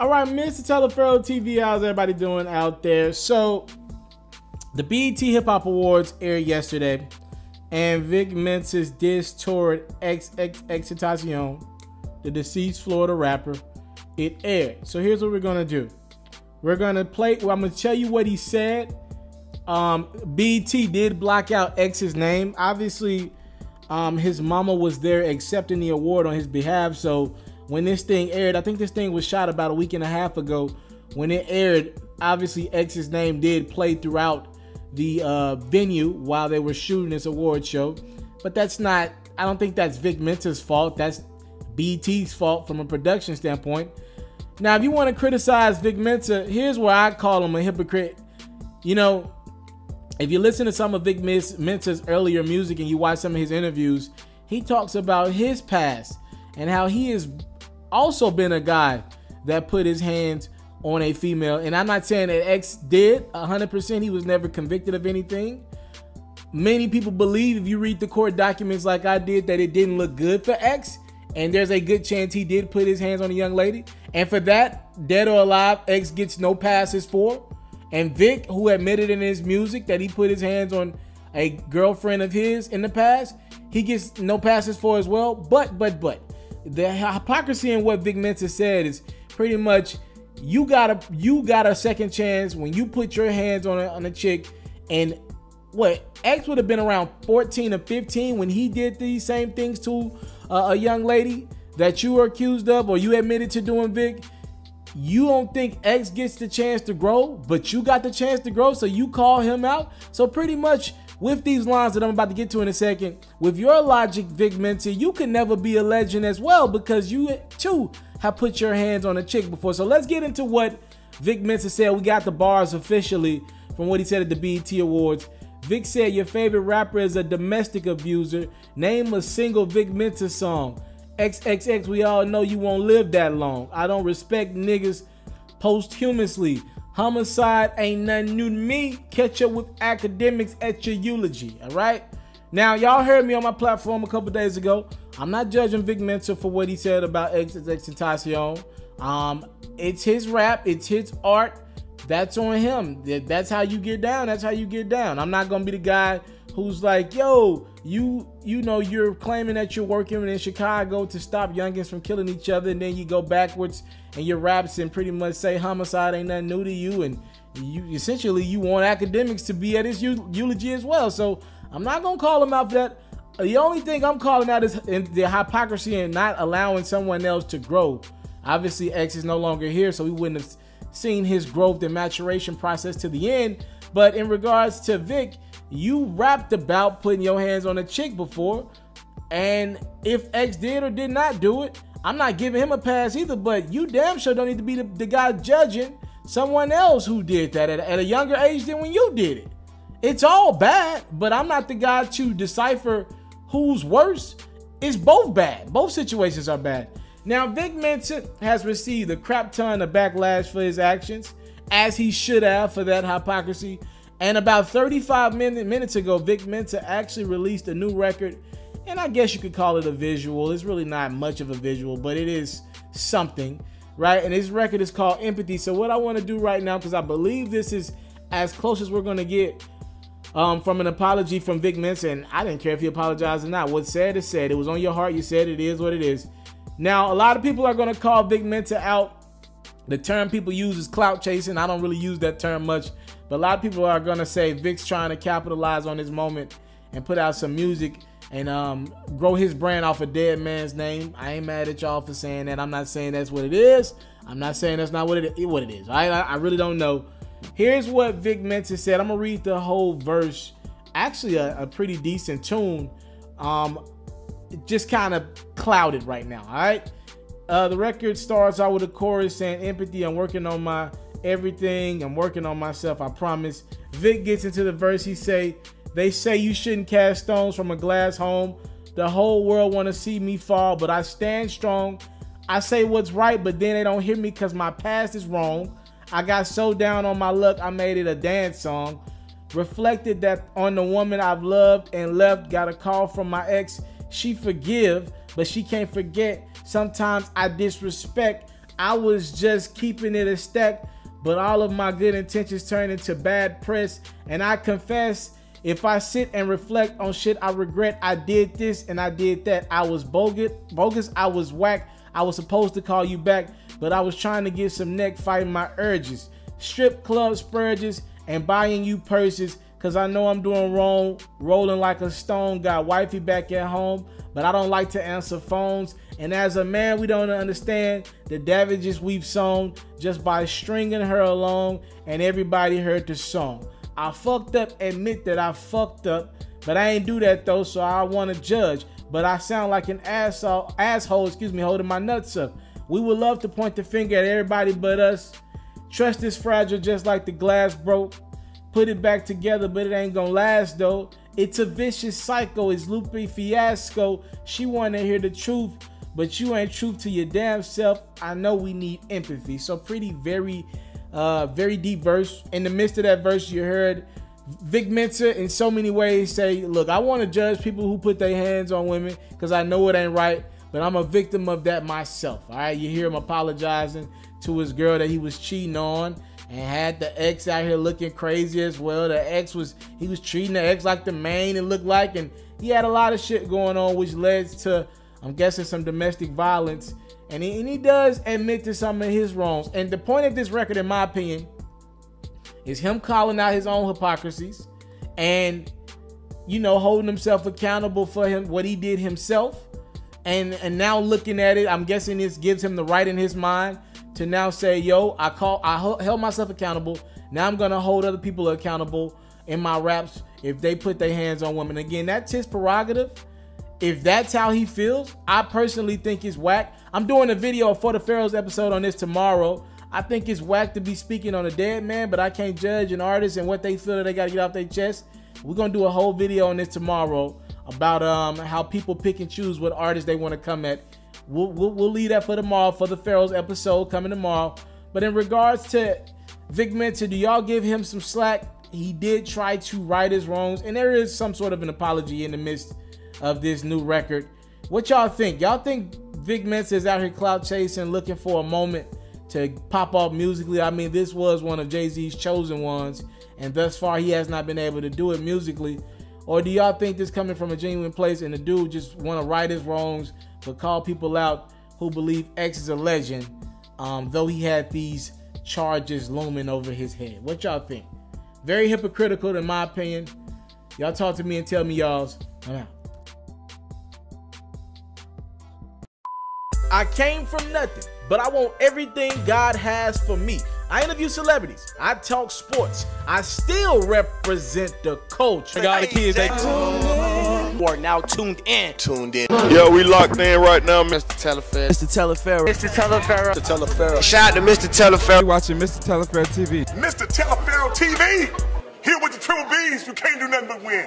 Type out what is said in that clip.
All right, Mr. TALIAFERRO TV, how's everybody doing out there? So, the BET Hip Hop Awards aired yesterday, and Vic Mensa's diss toward XXXTentacion, the deceased Florida rapper, it aired. So here's what we're gonna do. We're gonna play. Well, I'm gonna tell you what he said. BET did block out X's name. Obviously, his mama was there accepting the award on his behalf. So when this thing aired, I think this thing was shot about a week and a half ago. When it aired, obviously X's name did play throughout the venue while they were shooting this award show. But that's not, I don't think that's Vic Mensa's fault. That's BET's fault from a production standpoint. Now, if you want to criticize Vic Mensa, here's where I call him a hypocrite. You know, if you listen to some of Vic Mensa's earlier music and you watch some of his interviews, he talks about his past and how he has also been a guy that put his hands on a female. And I'm not saying that X did 100%. He was never convicted of anything. Many people believe, if you read the court documents like I did, that it didn't look good for X. And there's a good chance he did put his hands on a young lady. And for that, dead or alive, X gets no passes for. And Vic, who admitted in his music that he put his hands on a girlfriend of his in the past, he gets no passes for as well. But the hypocrisy in what Vic Mensa said is pretty much, you got a second chance when you put your hands on a chick. And what, X would have been around 14 or 15 when he did these same things to a young lady that you were accused of, or you admitted to doing, Vic. You don't think X gets the chance to grow, but you got the chance to grow, so you call him out. So pretty much with these lines that I'm about to get to in a second, with your logic, Vic Mensa, you could never be a legend as well, because you too have put your hands on a chick before. So let's get into what Vic Mensa said. We got the bars officially from what he said at the BET Awards. Vic said, your favorite rapper is a domestic abuser. Name a single Vic Mensa song. XXX, we all know you won't live that long. I don't respect niggas posthumously. Homicide ain't nothing new to me. Catch up with academics at your eulogy, all right? Now, y'all heard me on my platform a couple days ago. I'm not judging Vic Mensa for what he said about XXXTentacion. It's his rap. It's his art. That's on him. That's how you get down. That's how you get down. I'm not going to be the guy who's like, yo, you know, you're claiming that you're working in Chicago to stop youngins from killing each other, and then you go backwards and your raps and pretty much say homicide ain't nothing new to you, and you essentially you want academics to be at his eulogy as well. So I'm not going to call him out for that. The only thing I'm calling out is the hypocrisy and not allowing someone else to grow. Obviously, X is no longer here, so we wouldn't have seen his growth and maturation process to the end. But in regards to Vic, you rapped about putting your hands on a chick before, and if X did or did not do it, I'm not giving him a pass either, but you damn sure don't need to be the guy judging someone else who did that at a younger age than when you did it. It's all bad, but I'm not the guy to decipher who's worse. It's both bad. Both situations are bad. Now, Vic Mensa has received a crap ton of backlash for his actions, as he should have for that hypocrisy. And about 35 minutes ago, Vic Mensa actually released a new record, and I guess you could call it a visual. It's really not much of a visual, but it is something, right? And his record is called Empathy. So what I want to do right now, because I believe this is as close as we're going to get from an apology from Vic Mensa, and I didn't care if he apologized or not. What's said is said. It was on your heart. You said it is what it is. Now, a lot of people are going to call Vic Mensa out. The term people use is clout chasing. I don't really use that term much, but a lot of people are going to say Vic's trying to capitalize on this moment and put out some music and grow his brand off a dead man's name. I ain't mad at y'all for saying that. I'm not saying that's what it is. I'm not saying that's not what it is. I really don't know. Here's what Vic Mensa said. I'm going to read the whole verse. Actually, a pretty decent tune. Just kind of clouded right now, all right? The record starts out with a chorus saying, empathy, I'm working on my everything. I'm working on myself, I promise. Vic gets into the verse. He say, they say you shouldn't cast stones from a glass home. The whole world want to see me fall, but I stand strong. I say what's right, but then they don't hear me because my past is wrong. I got so down on my luck, I made it a dance song. Reflected that on the woman I've loved and left. Got a call from my ex. She forgive, but she can't forget. Sometimes I disrespect. I was just keeping it a stack, but all of my good intentions turned into bad press. And I confess, if I sit and reflect on shit I regret, I did this and I did that. I was bogus, I was whack. I was supposed to call you back, but I was trying to get some neck fighting my urges. Strip club spurges and buying you purses, cause I know I'm doing wrong, rolling like a stone. Got wifey back at home, but I don't like to answer phones. And as a man, we don't understand the damages we've sown just by stringing her along, and everybody heard the song. I fucked up, admit that I fucked up, but I ain't do that though, so I want to judge. But I sound like an asshole, holding my nuts up. We would love to point the finger at everybody but us. Trust is fragile, just like the glass broke. Put it back together, but it ain't gonna last though. It's a vicious cycle, it's Lupe Fiasco. She wanna hear the truth, but you ain't truth to your damn self. I know we need empathy. So very deep verse. In the midst of that verse, you heard Vic Mensa in so many ways say, look, I want to judge people who put their hands on women because I know it ain't right, but I'm a victim of that myself. All right, you hear him apologizing to his girl that he was cheating on and had the ex out here looking crazy as well. He was treating the ex like the main, it looked like, and he had a lot of shit going on, which led to, I'm guessing, some domestic violence. And he does admit to some of his wrongs. And the point of this record, in my opinion, is him calling out his own hypocrisies and, you know, holding himself accountable for what he did himself. And now looking at it, I'm guessing this gives him the right in his mind to now say, yo, I held myself accountable. Now I'm going to hold other people accountable in my raps if they put their hands on women. Again, that's his prerogative. If that's how he feels, I personally think it's whack. I'm doing a video for the Pharaoh's episode on this tomorrow. I think it's whack to be speaking on a dead man, but I can't judge an artist and what they feel that they got to get off their chest. We're going to do a whole video on this tomorrow about how people pick and choose what artists they want to come at. We'll leave that for tomorrow, for the Pharaoh's episode coming tomorrow. But in regards to Vic Mensa, do y'all give him some slack? He did try to right his wrongs, and there is some sort of an apology in the midst of this new record. What y'all think? Y'all think Vic Mensa is out here clout chasing, looking for a moment to pop off musically? I mean, this was one of Jay-Z's chosen ones, and thus far he has not been able to do it musically. Or do y'all think this coming from a genuine place and the dude just want to right his wrongs but call people out who believe X is a legend, though he had these charges looming over his head? What y'all think? Very hypocritical in my opinion. Y'all talk to me and tell me y'all's. I'm out. I came from nothing, but I want everything God has for me. I interview celebrities. I talk sports. I still represent the culture. I got the kids. They are now tuned in. Yo, we locked in right now, Mr. TALIAFERRO. Mr. TALIAFERRO. Shout out to Mr. TALIAFERRO. You're watching Mr. TALIAFERRO TV. Mr. TALIAFERRO TV. Here with the triple B's, you can't do nothing but win.